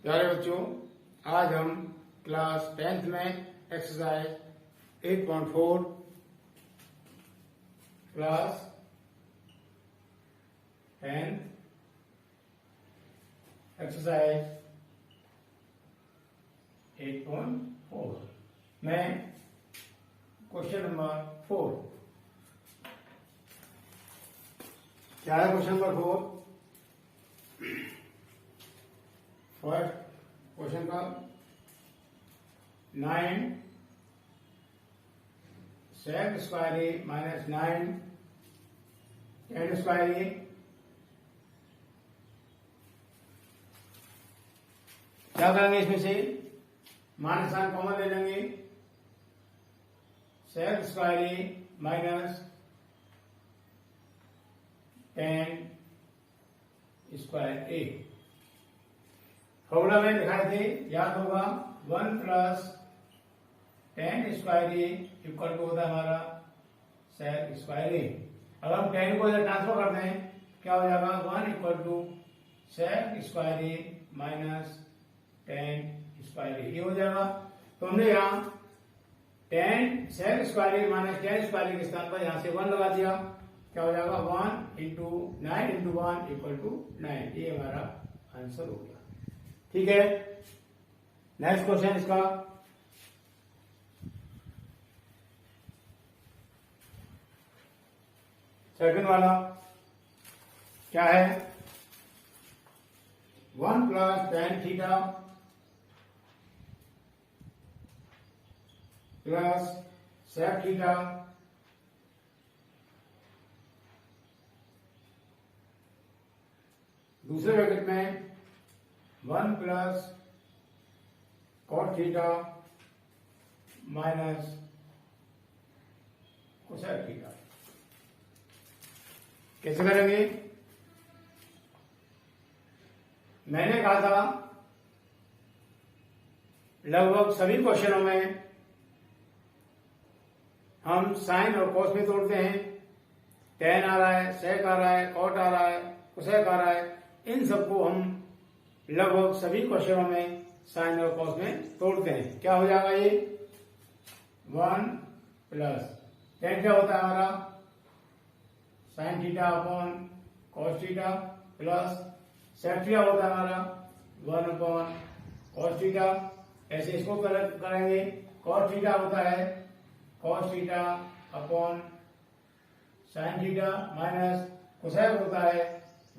प्यारे बच्चों, आज हम क्लास 10th में एक्सरसाइज 8.4 क्लास 10 एक्सरसाइज 8.4 में क्वेश्चन नंबर 4। क्या है क्वेश्चन नंबर 4? फर्स्ट क्वेश्चन का 9 sec स्क्वायर ए माइनस 9 tan स्क्वायर ए क्या करेंगे? इसमें से माइनस साइन कॉमन ले लेंगे। sec square A minus tan square a formula में दिखाए थे, याद होगा। 1 plus tan square a equal to होता है हमारा sec स्क्वायर ए। अगर हम tan को ट्रांसफर करते हैं क्या हो जाएगा? 1 equal to sec square A minus tan square ए, ये हो जाएगा। तो हमने यहाँ tan sec square A minus tan square A के स्थान पर यहाँ से 1 लगा दिया। क्या हो जाएगा? 1 इंटू 9 इंटू 1 इक्वल टू 9। ये हमारा आंसर हो गया। ठीक है, नेक्स्ट क्वेश्चन इसका सेकंड वाला क्या है? 1 plus tan theta plus sec theta दूसरे ब्रैकेट में 1 plus cot theta minus cosec theta. कैसे करेंगे? मैंने कहा था लगभग सभी क्वेश्चनों में हम साइन और कॉस में तोड़ते हैं। tan आ रहा है, sec आ रहा है, cot आ रहा है, cosec आ रहा है। इन सबको हम लगभग सभी क्वेश्चनों में साइन और कॉस में तोड़ते हैं। क्या हो जाएगा? ये 1 प्लस tan क्या होता है हमारा? Sine theta upon cos theta plus sec theta होता है हमारा 1 अपॉन कॉस थीटा। ऐसे इसको करेंगे। cos थीटा होता है cos theta upon sine theta minus cosec होता है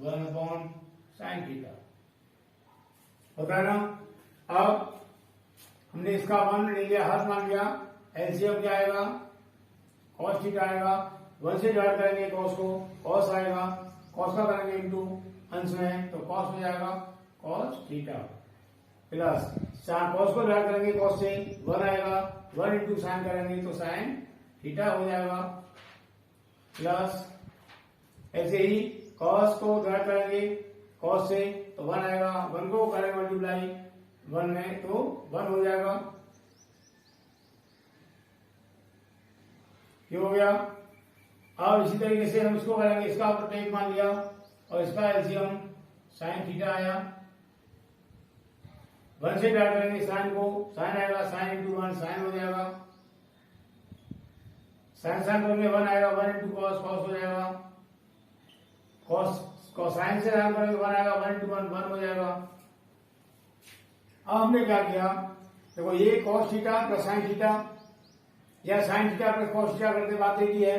1 अपॉन साइन थीटा, होता है ना। अब हमने इसका मान ले लिया, हाथ मान लिया। एलसीएम क्या आएगा? cos थीटा आएगा। 1 से डिवाइड करेंगे cos को, cos आएगा। cos का करेंगे इंटू अंश में तो cos हो जाएगा cos थीटा प्लस cos को डिवाइड करेंगे cos से 1 आएगा। 1 इंटू साइन करेंगे तो साइन थीटा हो जाएगा प्लस ऐसे ही cos को डिवाइड करेंगे cos से तो 1 आएगा। 1 को करेंगे मल्टीप्लाई 1 में तो 1 हो जाएगा। ये हो गया। अब इसी तरीके से हम इसको करेंगे, इसका प्रत्येक मान लिया और इसका एलसीएम साइन थीटा आया। 1 से डिवाइड करेंगे साइन को, साइन आएगा, साइन इंटू 1 साइन हो जाएगा। साइन साइन करेंगे 1 आएगा, 1 इंटू कॉस कॉस हो जाएगा। साइन से साइन करेंगे 1 आएगा, 1 इंटू 1 1 हो जाएगा। अब हमने क्या किया? देखो ये cos theta plus sine theta या sine theta plus cos theta करके बातें की है।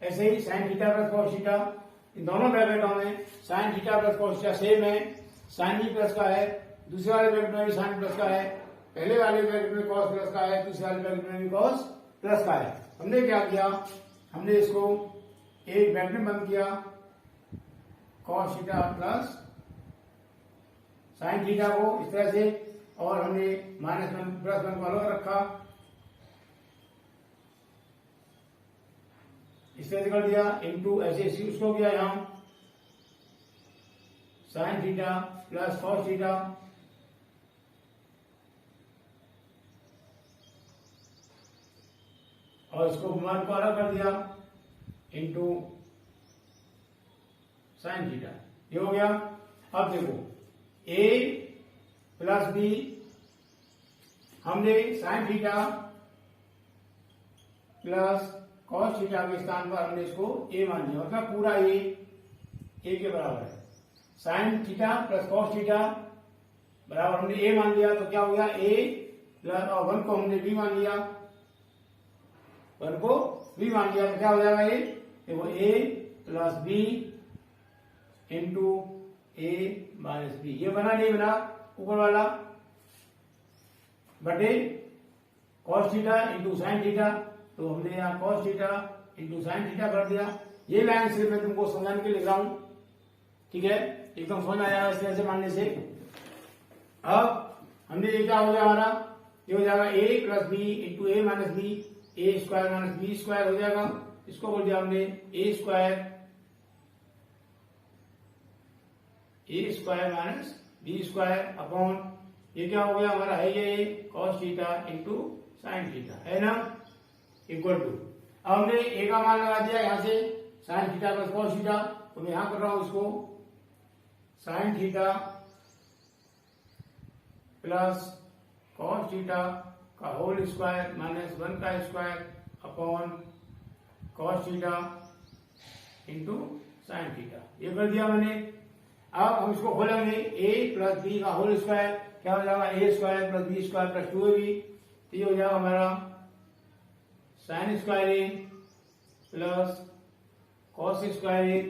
ऐसे ही sine theta plus cos theta, इन दोनों ब्रैकेटों में sine theta plus cos theta same है। साइन भी प्लस का है, दूसरे वाले ब्रैकेट में भी साइन प्लस का है, पहले वाले ब्रैकेट में cos प्लस का है, दूसरे वाले ब्रैकेट में भी cos प्लस का है। हमने क्या किया? हमने इसको एक ब्रैकेट में बंद किया cos theta plus sine theta को इस तरह से, और हमने माइनस 1 प्लस 1 को अलग रखा, इस तरह से कर दिया इंटू ऐसे उसको किया यहां sign theta plus cos theta और इसको मान को अलग कर दिया इंटू साइन थीटा, ये हो गया। अब देखो a प्लस बी, हमने sign theta plus cos theta के स्थान पर हमने इसको ए मान लिया, मतलब पूरा ए के बराबर है। Sign theta plus cos theta बराबर हमने ए मान लिया, तो क्या हो गया ए प्लस, और 1 को हमने बी मान लिया, 1 को बी मान लिया, तो क्या हो जाएगा ये, देखो ए plus B into A minus B. ये बना नहीं बना ऊपर वाला, बटे cos theta into sine theta, तो हमने यहाँ cos theta into sine theta कर दिया। ये लाइन सिर्फ मैं तुमको समझाने के लिए लिख रहा हूं, ठीक है, एकदम समझ आ जाएगा इस तरह से मानने से। अब हमने ये क्या हो गया हमारा, ये हो जाएगा A plus B into A minus B, A square minus B square हो जाएगा। इसको बोल दिया हमने A square minus B square upon, ये क्या हो गया हमारा, है ये cos theta into sine theta, है ना, इक्वल टू। अब हमने ए का मान लगा दिया यहाँ से, sine theta plus cos theta, तो मैं यहां कर रहा हूं इसको sine theta plus cos theta का होल स्क्वायर माइनस 1 का square upon cos theta into sine theta, ये कर दिया मैंने। अब हम इसको खोलेंगे, ए प्लस बी का होल स्क्वायर, क्या हो जाएगा A square plus B square plus 2ab, तो ये हो जाएगा हमारा sine square A plus cos square A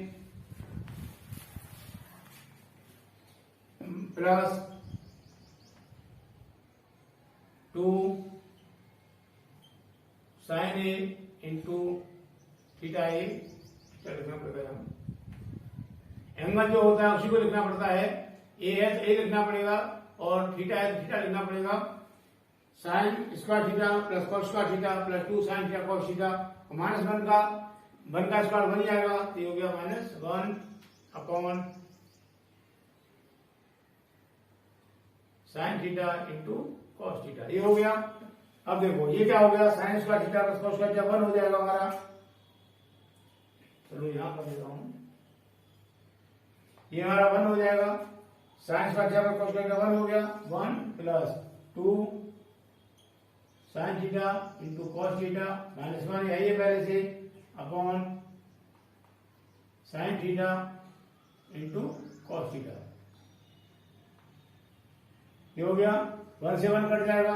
plus 2 sign A into theta ए, लिखना पड़ेगा, एंगल जो होता है उसी को लिखना पड़ता है, ए है तो ए लिखना पड़ेगा और थीटा है तो थीटा लिखना पड़ेगा। Sine square theta plus cos square theta plus 2 sine theta cos theta, minus 1 का स्क्वायर बन जाएगा, तो ये हो गया -1 upon sine theta into cos theta, ये हो गया। अब देखो ये क्या हो गया, sine square theta plus cos square theta 1 हो जाएगा हमारा, चलो यहां पर देता हूं, ये हमारा 1 हो जाएगा, sine square theta plus cos square theta 1 हो गया, 1 plus 2 sine theta into cos theta -1 है ये पहले से upon sine theta into cos theta, ये हो गया। 1 से 1 कट जाएगा,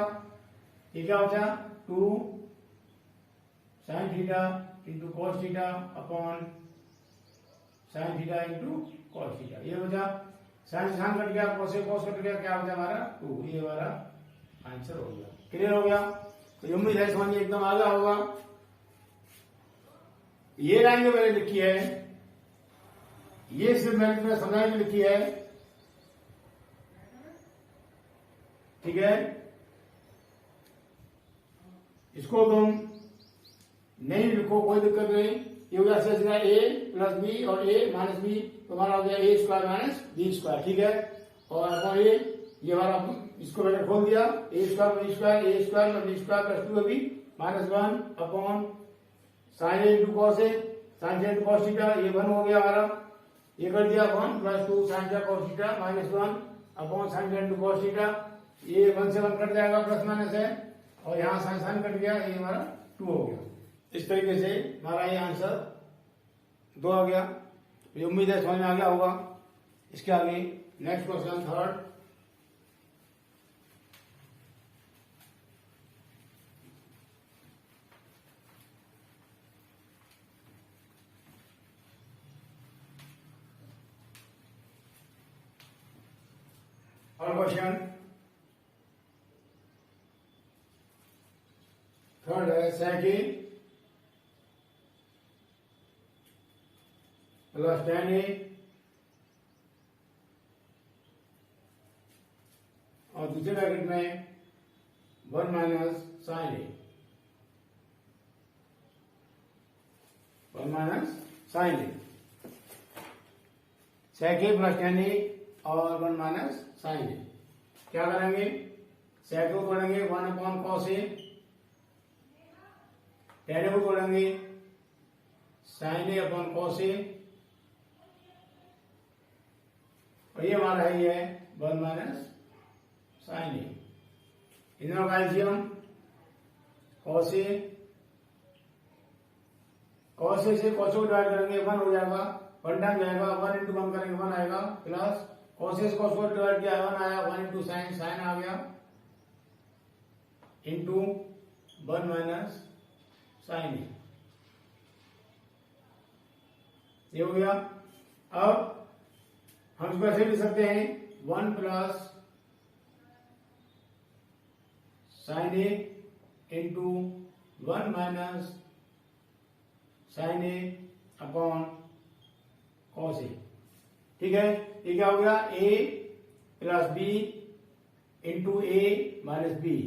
ये क्या होता है 2 sine theta into cos theta upon sine theta into cos theta, ये हो गया। साइन साइन कट गया, कॉस से कॉस कट गया, क्या हो गया हमारा 2, ये हमारा आंसर हो गया। क्लियर हो गया, तो उम्मीद है समझ एकदम आ गया होगा। ये लाइन जो मैंने लिखी है, ये सिर्फ मैंने समझाने में लिखी है, ठीक है, इसको तुम नहीं लिखो कोई दिक्कत नहीं, ये हो गया ए प्लस बी और ए माइनस बी, तो हमारा हो गया A square minus B square, ठीक है, और ये हमारा इसको मैंने खोल दिया, A square B square, A square plus B square plus 2 अभी -1 upon sine A into cos A, sine into cos theta, ये 1 हो गया हमारा, ये कर दिया 1 plus 2 sine theta cos theta -1 upon sine into cos theta, ये 1 से 1 कट जाएगा, प्लस माइनस है, और यहाँ साइन साइन कट गया, ये हमारा 2 हो गया। इस तरीके से हमारा ये आंसर 2 आ गया। मुझे उम्मीद है समझ में आ गया होगा। इसके आगे नेक्स्ट क्वेश्चन थर्ड, और क्वेश्चन थर्ड है सेकंड प्लस 10a और दूसरे ब्रैकेट में 1 माइनस साइन ए, 1 माइनस साइन ए, सेक ए प्लस 10a और 1 माइनस साइन ए। क्या करेंगे, सेक को तोड़ेंगे 1 अपॉन कॉस ए, 10 को तोड़ेंगे साइन ए अपॉन कॉस ए, और ये हमारा है ये 1 माइनस साइन ए। इन दोनों का LCM cos A, cos A से कॉस को डिवाइड करेंगे 1 हो जाएगा, 1 टाइम जाएगा, 1 इंटू 1 करेंगे 1 आएगा, प्लस कॉस ए से कॉस को डिवाइड किया 1 आया, 1 इंटू साइन, साइन आ गया, इंटू 1 माइनस साइन ए, ये हो गया। अब हम इसको ऐसे लिख सकते हैं 1 plus sign A into 1 minus sign A upon cos ए। ठीक है, ये क्या हो गया, ए plus B into A minus B,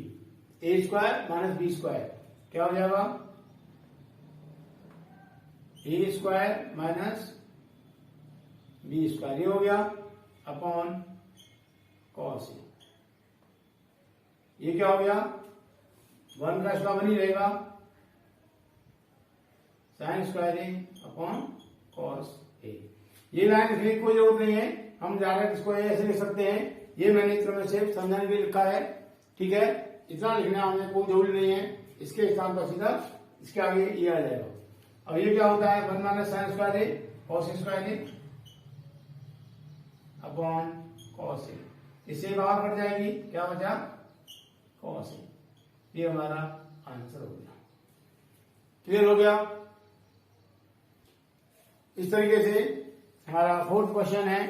A square minus B square, क्या हो जाएगा, A square minus B square, ये हो गया, अपॉन कॉस ए। ये क्या हो गया, 1 का स्क्वायर 1 ही रहेगा, साइन स्क्वायर ए अपॉन कॉस ए। ये लाइन लिखने की कोई जरूरत नहीं है, हम जाकर इसको ऐसे लिख सकते हैं, ये मैंने इतना में सिर्फ समझाने के लिए लिखा है। ठीक है, इतना लिखना हमें कोई जरूरी नहीं है, इसके स्थान पर सीधा इसके आगे ये आ जाएगा। अब ये क्या होता है, 1 माइनस साइन स्क्वायर ए कॉस स्क्वायर ए अपॉन कॉस ए, इससे बाहर कट जाएगी, क्या बचा, कॉस ए। ये हमारा आंसर हो गया। क्लियर हो गया। इस तरीके से हमारा 4th क्वेश्चन है,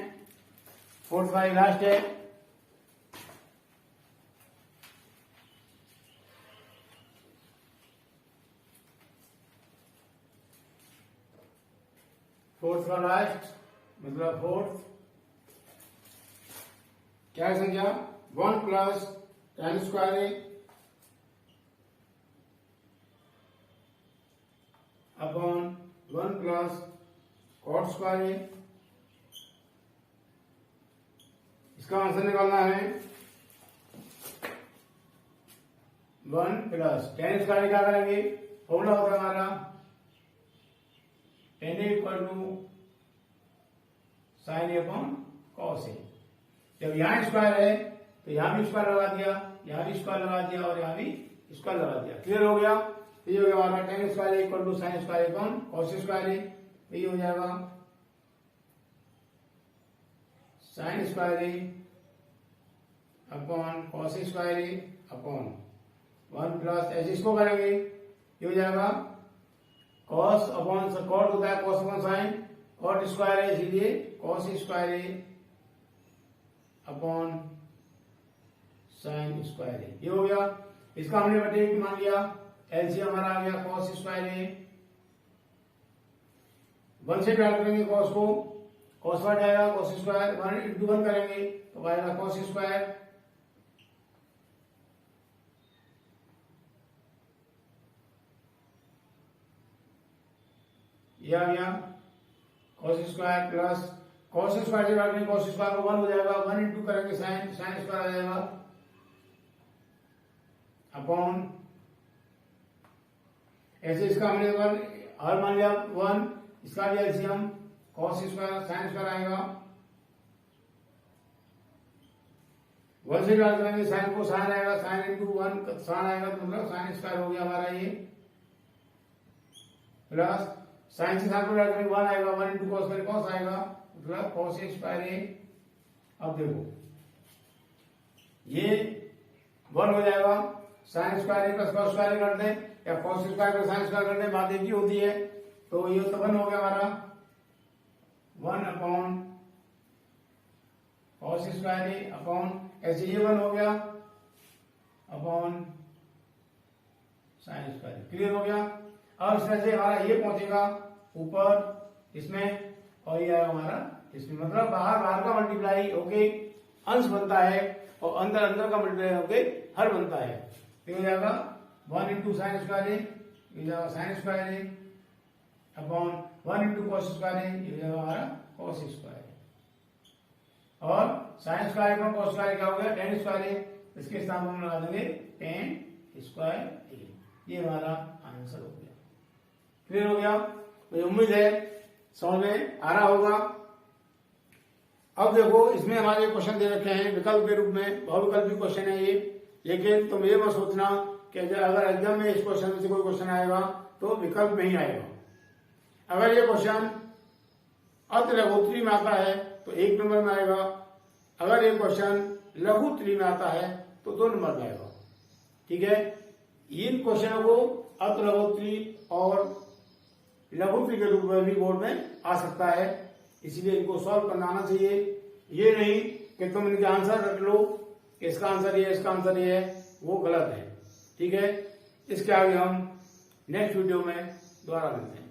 4th का लास्ट है। फोर्थ का लास्ट मतलब 4th, क्या है संख्या, 1 प्लस tan स्क्वायर ए अपॉन 1 प्लस कॉट स्क्वायर ए। इसका आंसर निकालना है 1 प्लस tan स्क्वायर क्या करेंगे, फॉर्मूला होगा हमारा tan equal to sine A upon cos A. जब यहां स्क्वायर है तो यहां भी स्क्वायर लगा दिया, यहां भी स्क्वायर लगा दिया और यहां भी स्क्वायर लगा दिया। क्लियर हो गया। ये हो गया हमारा tan square equal to sine square upon cos square ए। ये हो जाएगा साइन स्क्वायर ए अपॉन कॉस स्क्वायर ए अपॉन 1 प्लस, ऐसे इसको करेंगे, ये हो जाएगा कॉस अपॉन कॉट होता है cos upon sine, cot square है इसीलिए कॉस स्क्वायर ए अपॉन साइन स्क्वायर ए। ये हो गया। इसका हमने बटे मान लिया, एलसीएम हमारा आ गया कॉस स्क्वायर ए, 1 से डिवाइड करेंगे कॉस को, कॉस बढ़ जाएगा कॉस स्क्वायर, 1 इंटू 1 करेंगे तो आएगा कॉस स्क्वायर, ये आ गया cos square plus cos square से डिवाइड करेंगे कॉस स्क्वायर को 1 हो जाएगा, 1 इंटू करेंगे साइन, साइन स्क्वायर आ जाएगा अपॉन, ऐसे इसका हमने 1 और मान लिया 1, इसका भी LCM cos square sine square आएगा, 1 से डिवाइड करेंगे साइन को, साइन आएगा, साइन इंटू 1 साइन आएगा तो मतलब साइन स्क्वायर हो गया हमारा ये, प्लस साइन से साइन को डिवाइड करेंगे 1 आएगा, 1 इंटू कॉस करेंगे कॉस आएगा मतलब कॉस स्क्वायर ए। अब देखो ये 1 हो जाएगा, sine square A plus cos square ए कर दें या cos square plus sine square कर दें, बात एक ही होती है। तो ये तो 1 हो गया हमारा 1 अपॉन कॉस स्क्वायर ए अपॉन, ऐसे ये 1 हो गया अपॉन साइन स्क्वायर। क्लियर हो गया। अब इस तरह से हमारा ये पहुंचेगा ऊपर इसमें और ये आएगा हमारा इसमें, मतलब बाहर बाहर का मल्टीप्लाई होके अंश बनता है और अंदर अंदर का मल्टीप्लाई होके हर बनता है। तो हो जाएगा 1 इंटू साइन स्क्वायर ए, ये हो जाएगा साइन स्क्वायर ए अपॉन 1 इंटू कॉस स्क्वायर ए, ये हो जाएगा हमारा कॉस स्क्वायर ए, और साइन स्क्वायर का कॉस स्क्वायर क्या हो गया tan स्क्वायर ए, इसके स्थान पर हम लगा देंगे tan स्क्वायर ए। ये हमारा आंसर हो गया। क्लियर हो गया। मुझे उम्मीद है समझ में आ रहा होगा। अब देखो इसमें हमारे क्वेश्चन दे रखे हैं विकल्प के रूप में, बहुविकल्पी क्वेश्चन है ये। लेकिन तुम ये मत सोचना कि अगर एग्जाम में इस क्वेश्चन में से कोई क्वेश्चन आएगा तो विकल्प में ही आएगा। अगर ये क्वेश्चन अति लघुत्तरी में आता है तो 1 नंबर में आएगा, अगर ये क्वेश्चन लघुत्तरी में आता है तो 2 नंबर में आएगा। ठीक है, इन क्वेश्चनों को अति लघुत्तरी और लघुत्तरी के रूप में भी बोर्ड में आ सकता है, इसलिए इनको सॉल्व करना आना चाहिए। ये नहीं कि तुम इनके आंसर रख लो, इसका आंसर ये, इसका आंसर ये है, वो गलत है। ठीक है, इसके आगे हम नेक्स्ट वीडियो में दोबारा मिलते हैं।